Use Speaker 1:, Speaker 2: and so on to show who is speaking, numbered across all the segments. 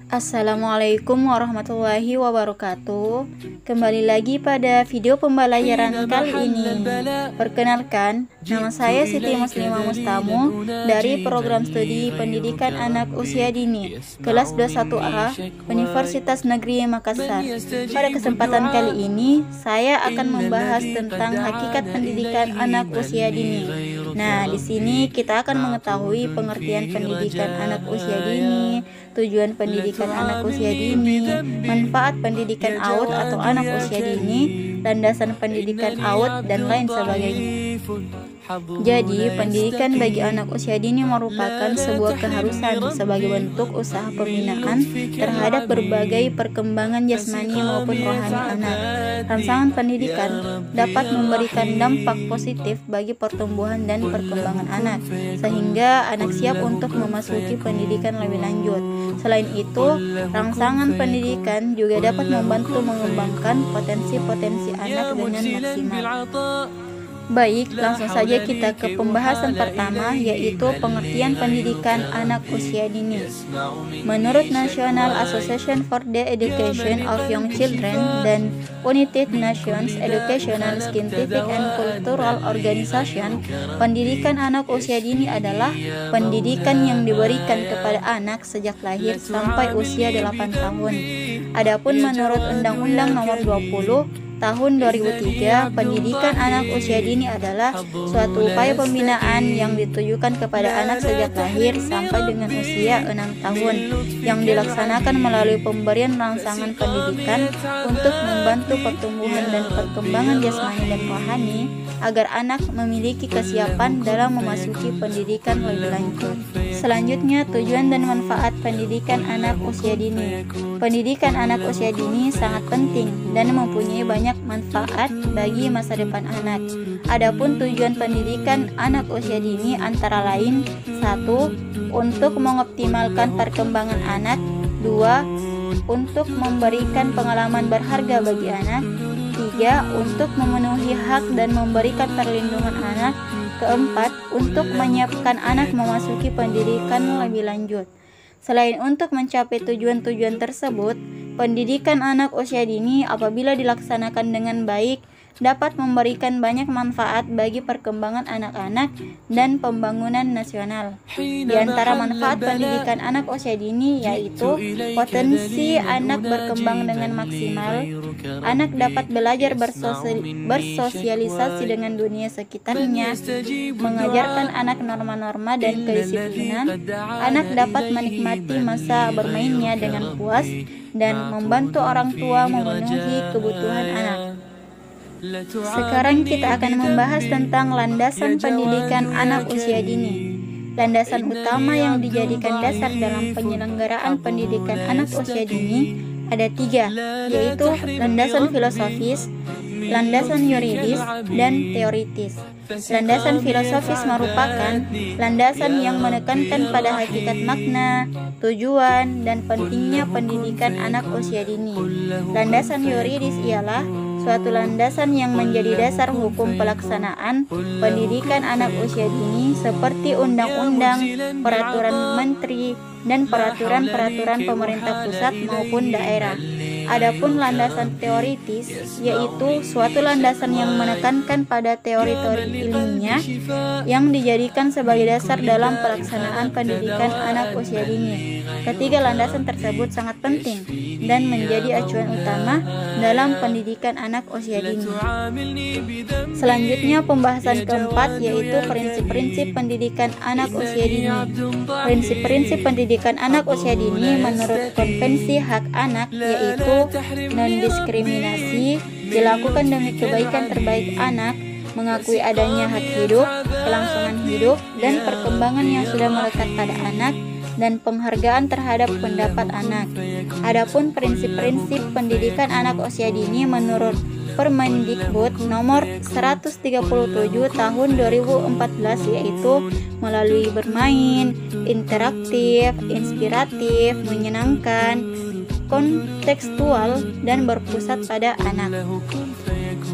Speaker 1: Assalamualaikum warahmatullahi wabarakatuh. Kembali lagi pada video pembelajaran kali ini. Perkenalkan, nama saya Siti Muslimah Mustamu dari Program Studi Pendidikan Anak Usia Dini, kelas 21A, Universitas Negeri Makassar. Pada kesempatan kali ini, saya akan membahas tentang hakikat pendidikan anak usia dini. Nah, di sini kita akan mengetahui pengertian pendidikan anak usia dini, tujuan pendidikan anak usia dini, manfaat pendidikan AUD atau anak usia dini, landasan pendidikan AUD, dan lain sebagainya. Jadi, pendidikan bagi anak usia dini merupakan sebuah keharusan sebagai bentuk usaha pembinaan terhadap berbagai perkembangan jasmani maupun rohani anak. Rangsangan pendidikan dapat memberikan dampak positif bagi pertumbuhan dan perkembangan anak, sehingga anak siap untuk memasuki pendidikan lebih lanjut. Selain itu, rangsangan pendidikan juga dapat membantu mengembangkan potensi-potensi anak dengan maksimal. Baik, langsung saja kita ke pembahasan pertama, yaitu pengertian pendidikan anak usia dini. Menurut National Association for the Education of Young Children dan United Nations Educational, Scientific and Cultural Organization, pendidikan anak usia dini adalah pendidikan yang diberikan kepada anak sejak lahir sampai usia 8 tahun. Adapun menurut Undang-Undang Nomor 20 Tahun 2003, pendidikan anak usia dini adalah suatu upaya pembinaan yang ditujukan kepada anak sejak lahir sampai dengan usia 6 tahun, yang dilaksanakan melalui pemberian rangsangan pendidikan untuk membantu pertumbuhan dan perkembangan jasmani dan rohani agar anak memiliki kesiapan dalam memasuki pendidikan lebih lanjut. Selanjutnya, tujuan dan manfaat pendidikan anak usia dini. Pendidikan anak usia dini sangat penting dan mempunyai banyak manfaat bagi masa depan anak. Adapun tujuan pendidikan anak usia dini antara lain: 1. Untuk mengoptimalkan perkembangan anak. 2. Untuk memberikan pengalaman berharga bagi anak. 3. Untuk memenuhi hak dan memberikan perlindungan anak. 4. Untuk menyiapkan anak memasuki pendidikan lebih lanjut. Selain untuk mencapai tujuan-tujuan tersebut, pendidikan anak usia dini apabila dilaksanakan dengan baik dapat memberikan banyak manfaat bagi perkembangan anak-anak dan pembangunan nasional. Di antara manfaat pendidikan anak usia dini yaitu potensi anak berkembang dengan maksimal. Anak dapat belajar bersosialisasi dengan dunia sekitarnya, mengajarkan anak norma-norma dan kedisiplinan. Anak dapat menikmati masa bermainnya dengan puas dan membantu orang tua memenuhi kebutuhan anak. Sekarang kita akan membahas tentang landasan pendidikan anak usia dini. Landasan utama yang dijadikan dasar dalam penyelenggaraan pendidikan anak usia dini ada 3, yaitu landasan filosofis, landasan yuridis, dan teoritis. Landasan filosofis merupakan landasan yang menekankan pada hakikat makna, tujuan, dan pentingnya pendidikan anak usia dini. Landasan yuridis ialah suatu landasan yang menjadi dasar hukum pelaksanaan pendidikan anak usia dini seperti undang-undang, peraturan menteri, dan peraturan-peraturan pemerintah pusat maupun daerah. Adapun landasan teoritis yaitu suatu landasan yang menekankan pada teori-teori ilmiah yang dijadikan sebagai dasar dalam pelaksanaan pendidikan anak usia dini. Ketiga landasan tersebut sangat penting dan menjadi acuan utama dalam pendidikan anak usia dini. Selanjutnya, pembahasan keempat yaitu prinsip-prinsip pendidikan anak usia dini. Prinsip-prinsip pendidikan anak usia dini menurut Konvensi Hak Anak yaitu non-diskriminasi, dilakukan demi kebaikan terbaik anak, mengakui adanya hak hidup, kelangsungan hidup, dan perkembangan yang sudah melekat pada anak, dan penghargaan terhadap pendapat anak. Adapun prinsip-prinsip pendidikan anak usia dini menurut Permendikbud nomor 137 tahun 2014 yaitu melalui bermain, interaktif, inspiratif, menyenangkan, kontekstual, dan berpusat pada anak.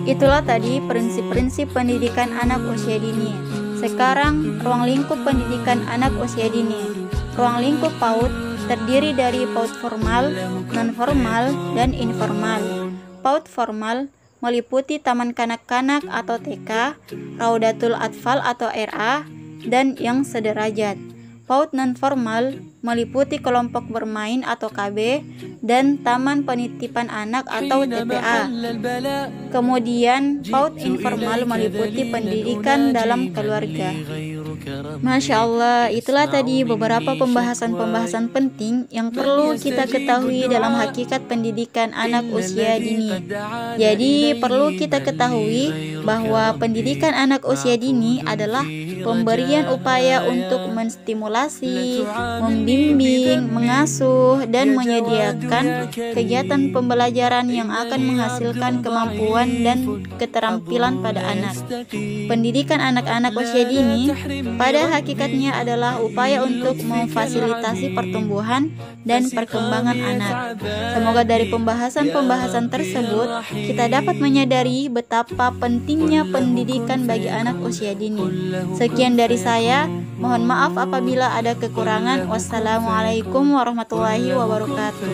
Speaker 1: Itulah tadi prinsip-prinsip pendidikan anak usia dini. Sekarang, ruang lingkup pendidikan anak usia dini. Ruang lingkup PAUD terdiri dari PAUD formal, non-formal, dan informal. PAUD formal meliputi taman kanak-kanak atau TK, Raudatul Atfal atau RA, dan yang sederajat. PAUD non-formal meliputi kelompok bermain atau KB dan taman penitipan anak atau TPA. Kemudian PAUD informal meliputi pendidikan dalam keluarga. Masya Allah, itulah tadi beberapa pembahasan-pembahasan penting yang perlu kita ketahui dalam hakikat pendidikan anak usia dini. Jadi perlu kita ketahui bahwa pendidikan anak usia dini adalah pemberian upaya untuk menstimulasi, membimbing, mengasuh, dan menyediakan kegiatan pembelajaran yang akan menghasilkan kemampuan dan keterampilan pada anak. Pendidikan anak-anak usia dini pada hakikatnya adalah upaya untuk memfasilitasi pertumbuhan dan perkembangan anak. Semoga dari pembahasan-pembahasan tersebut kita dapat menyadari betapa pentingnya pendidikan bagi anak usia dini. Sekian dari saya, mohon maaf apabila ada kekurangan. Wassalamualaikum warahmatullahi wabarakatuh.